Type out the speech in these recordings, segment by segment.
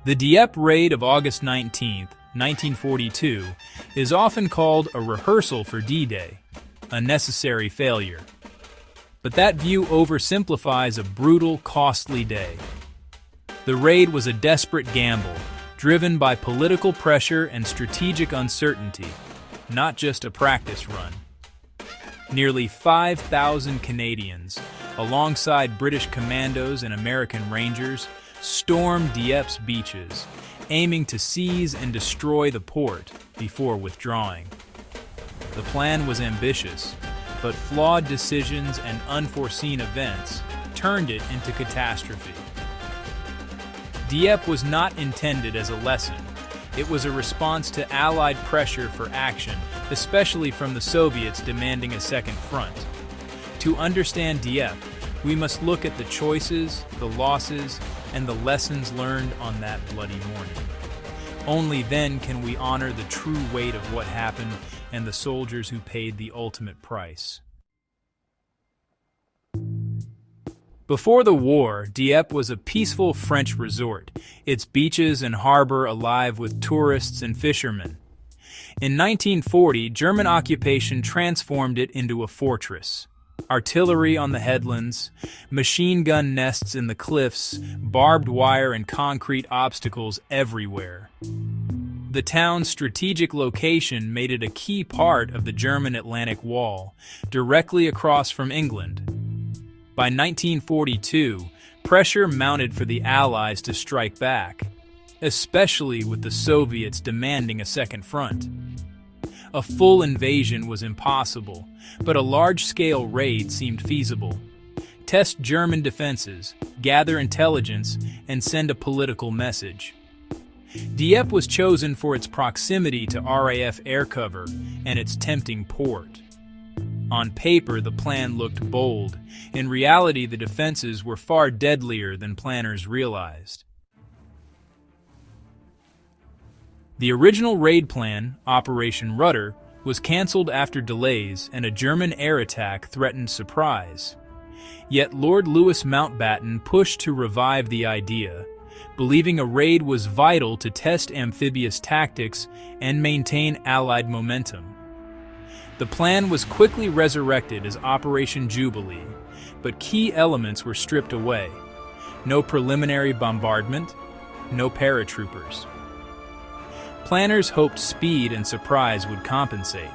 The Dieppe Raid of August 19, 1942, is often called a rehearsal for D-Day, a necessary failure. But that view oversimplifies a brutal, costly day. The raid was a desperate gamble, driven by political pressure and strategic uncertainty, not just a practice run. Nearly 5,000 Canadians, alongside British commandos and American Rangers, stormed Dieppe's beaches, aiming to seize and destroy the port before withdrawing. The plan was ambitious, but flawed decisions and unforeseen events turned it into catastrophe. Dieppe was not intended as a lesson. It was a response to Allied pressure for action, especially from the Soviets demanding a second front. To understand Dieppe, we must look at the choices, the losses, and the lessons learned on that bloody morning. Only then can we honor the true weight of what happened and the soldiers who paid the ultimate price. Before the war, Dieppe was a peaceful French resort, its beaches and harbor alive with tourists and fishermen. In 1940, German occupation transformed it into a fortress. Artillery on the headlands, machine gun nests in the cliffs, barbed wire and concrete obstacles everywhere. The town's strategic location made it a key part of the German Atlantic Wall, directly across from England. By 1942, pressure mounted for the Allies to strike back, especially with the Soviets demanding a second front. A full invasion was impossible, but a large-scale raid seemed feasible. Test German defenses, gather intelligence, and send a political message. Dieppe was chosen for its proximity to RAF air cover and its tempting port. On paper, the plan looked bold. In reality, the defenses were far deadlier than planners realized. The original raid plan, Operation Rudder, was cancelled after delays and a German air attack threatened surprise. Yet Lord Louis Mountbatten pushed to revive the idea, believing a raid was vital to test amphibious tactics and maintain Allied momentum. The plan was quickly resurrected as Operation Jubilee, but key elements were stripped away. No preliminary bombardment, no paratroopers. Planners hoped speed and surprise would compensate,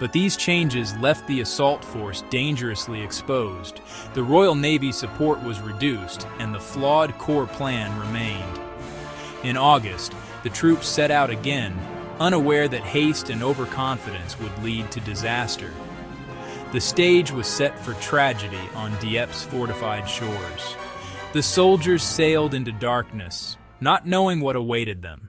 but these changes left the assault force dangerously exposed. The Royal Navy's support was reduced, and the flawed core plan remained. In August, the troops set out again, unaware that haste and overconfidence would lead to disaster. The stage was set for tragedy on Dieppe's fortified shores. The soldiers sailed into darkness, not knowing what awaited them.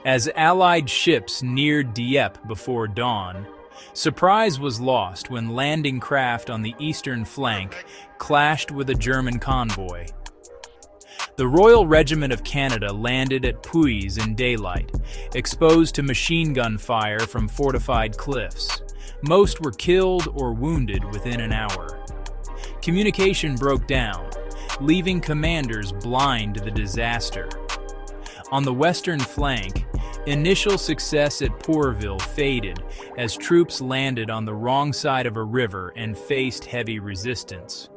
As Allied ships neared Dieppe before dawn, surprise was lost when landing craft on the eastern flank clashed with a German convoy. The Royal Regiment of Canada landed at Puys in daylight, exposed to machine gun fire from fortified cliffs. Most were killed or wounded within an hour. Communication broke down, leaving commanders blind to the disaster. On the western flank, initial success at Pourville faded as troops landed on the wrong side of a river and faced heavy resistance.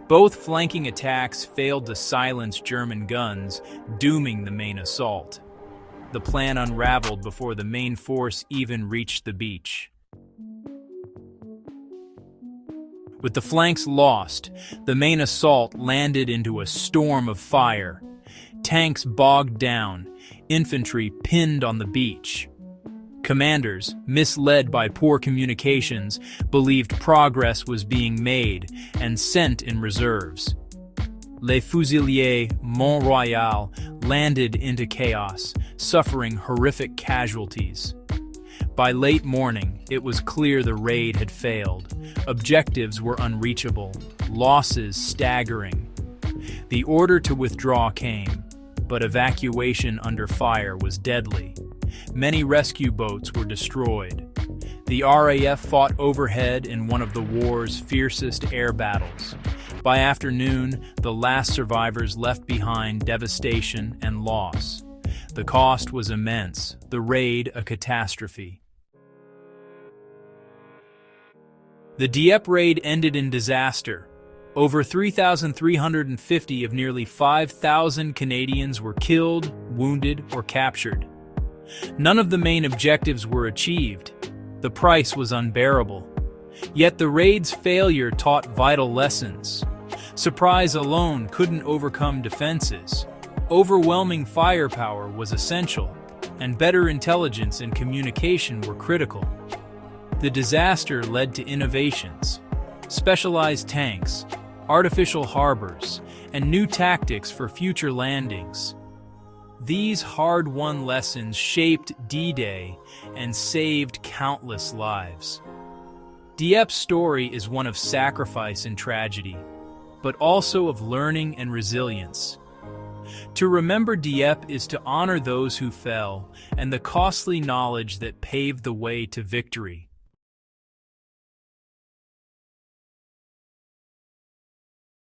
Both flanking attacks failed to silence German guns, dooming the main assault. The plan unraveled before the main force even reached the beach. With the flanks lost, the main assault landed into a storm of fire. Tanks bogged down, infantry pinned on the beach. Commanders, misled by poor communications, believed progress was being made and sent in reserves. Les Fusiliers Mont-Royal landed into chaos, suffering horrific casualties. By late morning, it was clear the raid had failed. Objectives were unreachable, losses staggering. The order to withdraw came, but evacuation under fire was deadly. Many rescue boats were destroyed. The RAF fought overhead in one of the war's fiercest air battles. By afternoon, the last survivors left behind devastation and loss. The cost was immense, the raid a catastrophe. The Dieppe Raid ended in disaster. Over 3,350 of nearly 5,000 Canadians were killed, wounded, or captured. None of the main objectives were achieved. The price was unbearable. Yet the raid's failure taught vital lessons. Surprise alone couldn't overcome defenses. Overwhelming firepower was essential, and better intelligence and communication were critical. The disaster led to innovations, specialized tanks, artificial harbors, and new tactics for future landings. These hard-won lessons shaped D-Day and saved countless lives. Dieppe's story is one of sacrifice and tragedy, but also of learning and resilience. To remember Dieppe is to honor those who fell and the costly knowledge that paved the way to victory.